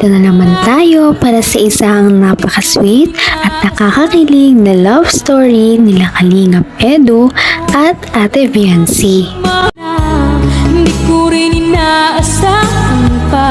Nandito na naman tayo para sa isang napaka-sweet at nakakakilig na love story nila Kalingap Edu at Ate Viancy. Hindi ko rin inaasahan pa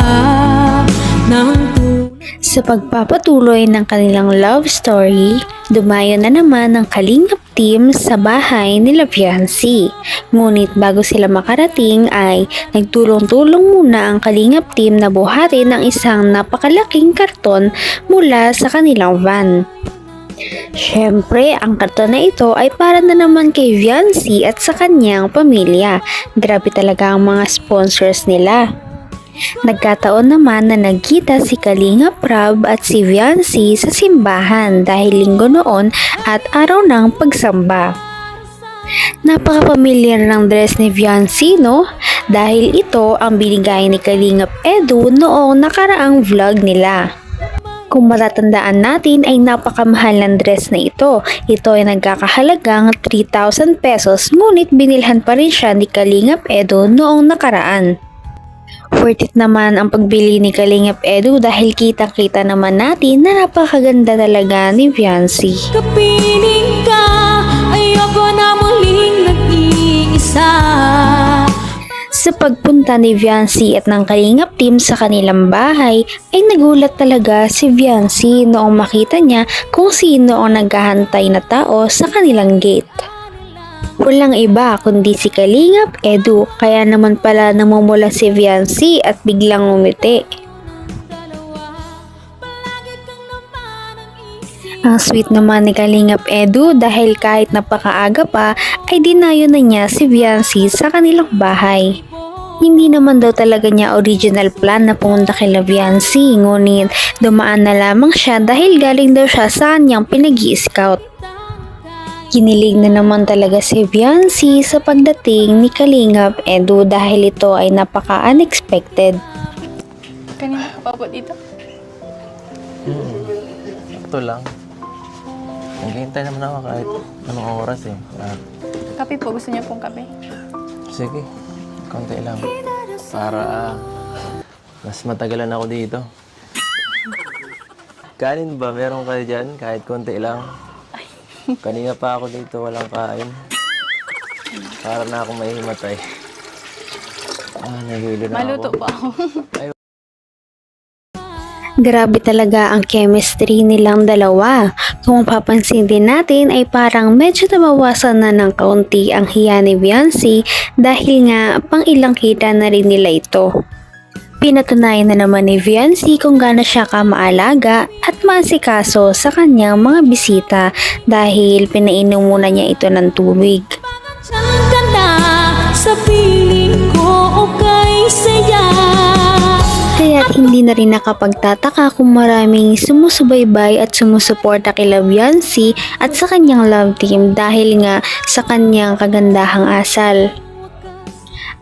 Sa pagpapatuloy ng kanilang love story, dumayo na naman ang Kalingap team sa bahay nila Viancy. Ngunit bago sila makarating ay nagtulong-tulong muna ang Kalingap team na buhatin ang isang napakalaking karton mula sa kanilang van. Siyempre, ang karton na ito ay para na naman kay Viancy at sa kanyang pamilya. Grabe talaga ang mga sponsors nila. Nagkataon naman na nagkita si Kalingap Rab at si Viancy sa simbahan dahil linggo noon at araw ng pagsamba. Napaka-pamilyar ng dress ni Viancy, no? Dahil ito ang binigay ni Kalingap Edu noong nakaraang vlog nila. Kung matatandaan natin ay napakamahal ng dress na ito. Ito ay nagkakahalagang 3,000 pesos ngunit binilhan pa rin siya ni Kalingap Edu noong nakaraan. Worth it naman ang pagbili ni Kalingap Edu dahil kitang-kita naman natin na napakaganda talaga ni Viancy. kapiling ka, ayoko na muling nag-iisa. Sa pagpunta ni Viancy at ng Kalingap team sa kanilang bahay ay nagulat talaga si Viancy noong makita niya kung sino ang naghahantay na tao sa kanilang gate. Walang iba kundi si Kalingap Edu, kaya naman pala namumula si Viancy at biglang umiti. Ang sweet naman ni Kalingap Edu dahil kahit napakaaga pa ay dinayo na niya si Viancy sa kanilang bahay. Hindi naman daw talaga niya original plan na pumunta kay Viancy, ngunit dumaan na lamang siya dahil galing daw siya sa kanyang pinag-i-scout. Kinilig na naman talaga si Viancy sa pagdating ni Kalingap Edu dahil ito ay napaka-unexpected. Kanina ka pa po dito? Ito lang. Naghihintay naman ako kahit anong oras eh. Kape po. Gusto niyo pong kape? Sige, konti lang. Para mas matagalan ako dito. Kanin ba? Meron kayo dyan? Kahit konti lang. Kanina pa ako dito, walang kain. Para na akong mahimatay. Nahilo na Maluto ako. po ako. Grabe talaga ang chemistry nilang dalawa. Kung papansin din natin ay parang medyo nabawasan na ng kaunti ang hiya ni Viancy dahil nga pang ilang kita na rin nila ito. Pinatunayan na naman ni Viancy kung gaano siya kamaalaga at maasikaso sa kanyang mga bisita dahil pinainom muna niya ito ng tubig. Diyan ka na sa piling ko, okay saya. Kaya't hindi na rin nakapagtataka kung maraming sumusubaybay at sumusuporta kay Viancy at sa kanyang love team dahil nga sa kanyang kagandahang asal.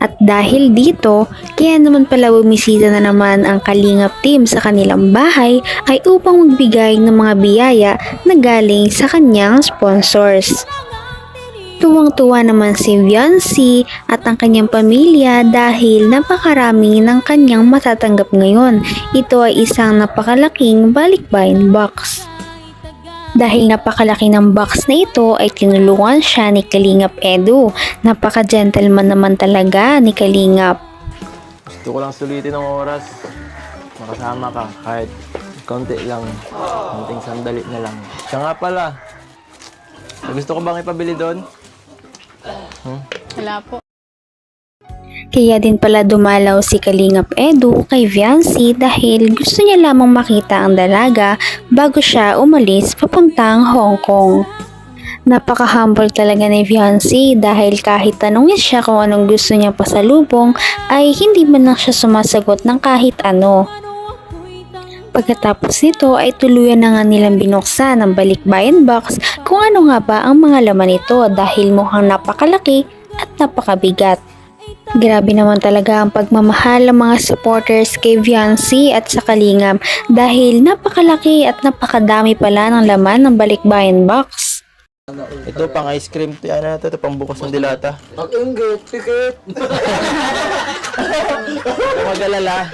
At dahil dito, kaya naman pala bumisita na naman ang Kalingap team sa kanilang bahay ay upang magbigay ng mga biyaya na galing sa kanyang sponsors. Tuwang-tuwa naman si Viancy at ang kanyang pamilya dahil napakarami ng kanyang matatanggap ngayon. Ito ay isang napakalaking balikbayan box. Dahil napakalaki ng box na ito ay tinulungan siya ni Kalingap Edu. Napaka-gentleman naman talaga ni Kalingap. Gusto ko lang sulitin ng oras. Makasama ka kahit konti lang. Konting sandali na lang. Siya nga pala. Gusto ko bang ipabili doon? Wala po. Kaya din pala dumalaw si Kalingap Edu kay Viancy dahil gusto niya lamang makita ang dalaga bago siya umalis papuntang Hong Kong. Napaka-humble talaga ni Viancy dahil kahit tanungin siya kung anong gusto niya pasalubong ay hindi man lang siya sumasagot ng kahit ano. Pagkatapos nito ay tuluyan na nga nilang binuksan ang balikbayan box kung ano nga ba ang mga laman nito dahil mukhang napakalaki at napakabigat. Grabe naman talaga ang pagmamahal ng mga supporters kay Viancy at sa Kalingap dahil napakalaki at napakadami pala ng laman ng balikbayan box. Ito pang ice cream. Yan na ito. Ito pang bukas ng dilata. Pag-inggit, pikit. Mag-alala.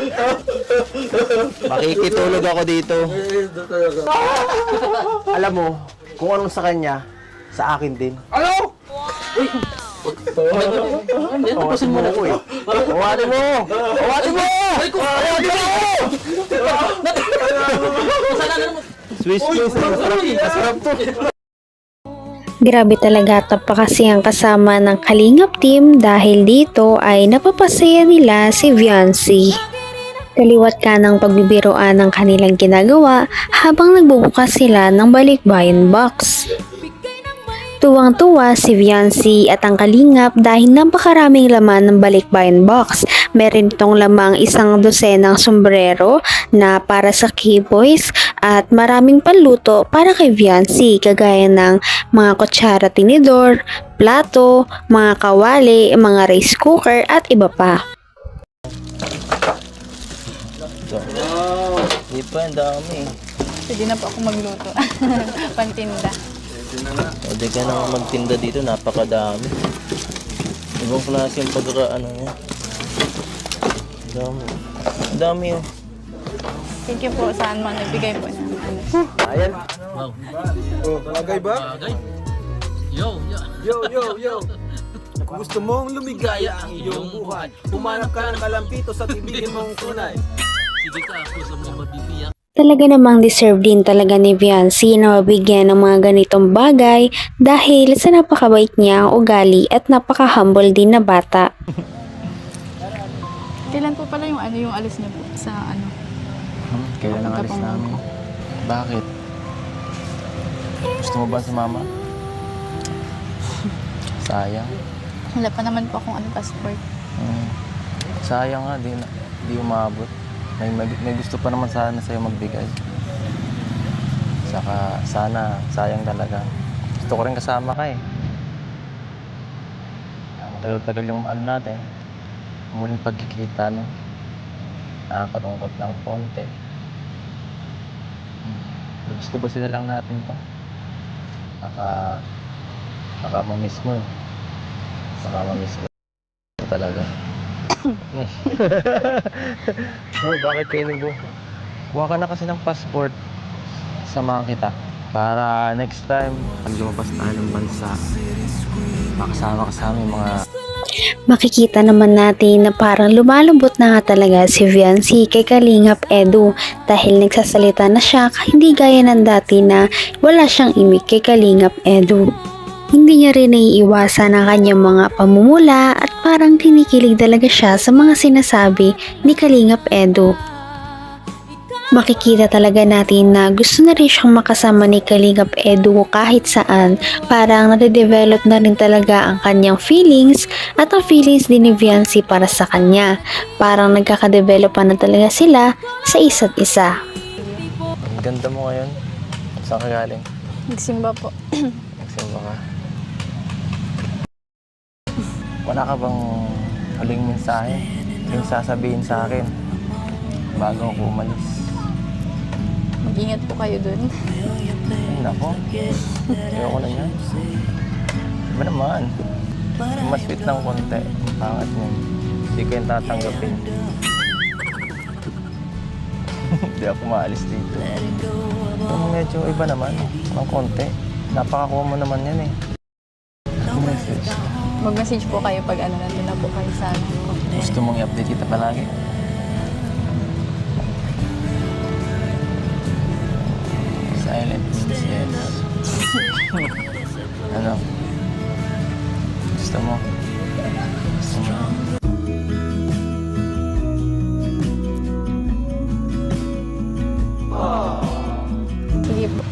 Makikitulog ako dito. Alam mo, kung anong sa kanya, sa akin din. Ano? Tawasin mo ako eh. Tawasin mo! Tawasin mo! Tawasin mo! Swiss cheese. Masarap to. Grabe talaga tapakasiyang kasama ng Kalingap team dahil dito ay napapasaya nila si Viancy. Kaliwat ka ng pagbibiroan ng kanilang ginagawa habang nagbubukas sila ng balikbayan box. Tuwang-tuwa si Viancy at ang Kalingap dahil napakaraming laman ng balikbayan box. Meron itong lamang 1 dosenang sombrero na para sa K-boys at maraming panluto para kay Viancy kagaya ng mga kutsara tinidor, plato, mga kawali, mga rice cooker at iba pa. Di pa, ang dami. Pwede na po ako magluto. Pantinda. Pwede ka na magtinda dito, napakadami. Ibang klase yung pagkakaano niya. Ang dami. Ang dami yun. Thank you po saan man nagbigay po ng ano. Ayan. Bagay ba? Yo. Kung gusto mong lumigaya ang iyong buhay, humanap ka ng kalampito sa tibigin mong kunay. Talaga namang deserve din talaga ni Viancy na mabigyan ng mga ganitong bagay dahil sa napakabait niya ang ugali at napaka-humble din na bata. Kailan po pala yung ano yung alis niyo po sa ano? Kailan ang alis namin? Bakit? Gusto mo ba si mama? Sayang. Wala pa naman po akong ano passport. Sayang nga, di umabot. May gusto pa naman sana sa'yo magbigay. Saka sana, sayang talaga. Gusto ko rin kasama ka eh. Matagal-tagal yung ano natin. Muling pagkikita, no? Nakakalungkot ng konti. Gusto ba sila lang natin to? Baka mamiss mo eh. Baka mamiss ko talaga. Oh, bakit kayo nagbo? Kuha ka na kasi ng passport. Samahan kita. Para next time, pag lumabas tayo ng bansa, makasama yung mga... Makikita naman natin na parang lumalambot na nga talaga si Viancy kay Kalingap Edu dahil nagsasalita na siya hindi gaya ng dati na wala siyang imik kay Kalingap Edu. Hindi niya rin naiiwasan ang kanyang mga pamumula at parang kinikilig talaga siya sa mga sinasabi ni Kalingap Edu. Makikita talaga natin na gusto na rin siyang makasama ni Kalingap Edu kahit saan. Parang nade-develop na rin talaga ang kanyang feelings at ang feelings din ni Viancy para sa kanya. Parang nagkakadevelop pa na talaga sila sa isa't isa. Ang ganda mo ngayon. Saan ka galing? Nagsimba po. Nagsimba ka. Wala ka bang huling mensahe? Yung sasabihin sa akin bago ako umalis? Mag-ingat po kayo dun. Ay, nako. Ayoko na yan. Iba naman. Mas sweet ng konti. Pangat niya. Hindi ko yung tatanggapin. Hindi ako maalis dito. Medyo iba naman. Ng konti. Napakakuha mo naman yan eh. Message. Mag-message po kayo pag ano nandun na po kayo sa ano ko. Gusto mong i-update kita palagi? Silent means yes. Ano? Gusto mo? Gusto mo? Sige po.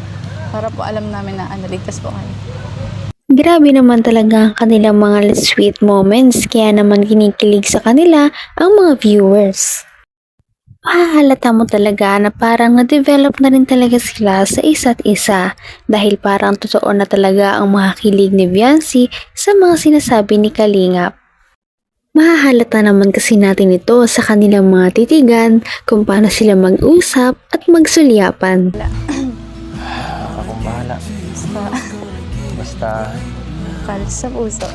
Para po alam namin na ano, ligtas po kayo. Grabe naman talaga ang kanilang mga sweet moments kaya naman kinikilig sa kanila ang mga viewers. Mahahalata mo talaga na parang na-develop na rin talaga sila sa isa't isa dahil parang totoo na talaga ang mga kilig ni Viancy sa mga sinasabi ni Kalingap. Mahahalata naman kasi natin ito sa kanilang mga titigan kung paano sila mag-usap at magsulyapan. Akong bahala. Basta... Para sa puso.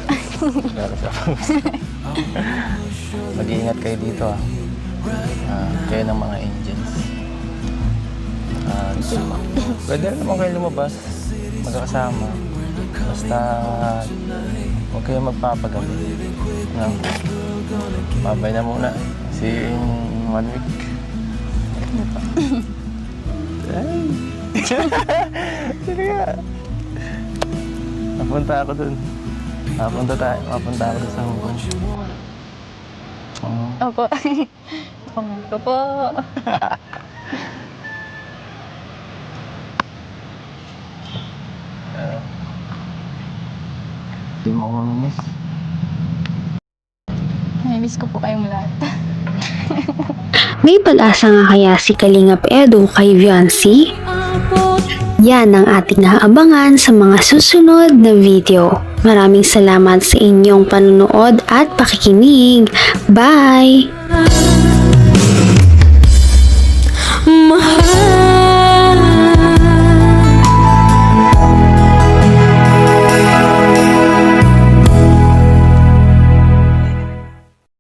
Mag-iingat kayo dito ah. Kayo ng mga angels. Pwede rin naman kayo lumabas, magkakasama. Basta huwag kayo magpapagabi. No? Babay na muna. See you in 1 week. Ay. Sige nga. Napunta ako dun. Mapunta ako dun sa Hong Kong. Opo. Opo po. Di mo ako mamamiss. Miss ko po kayong lahat. May pag-asa nga kaya si Kalingap Edu kay Viancy? Yan ang ating naabangan sa mga susunod na video. Maraming salamat sa inyong panunood at pakikinig. Bye!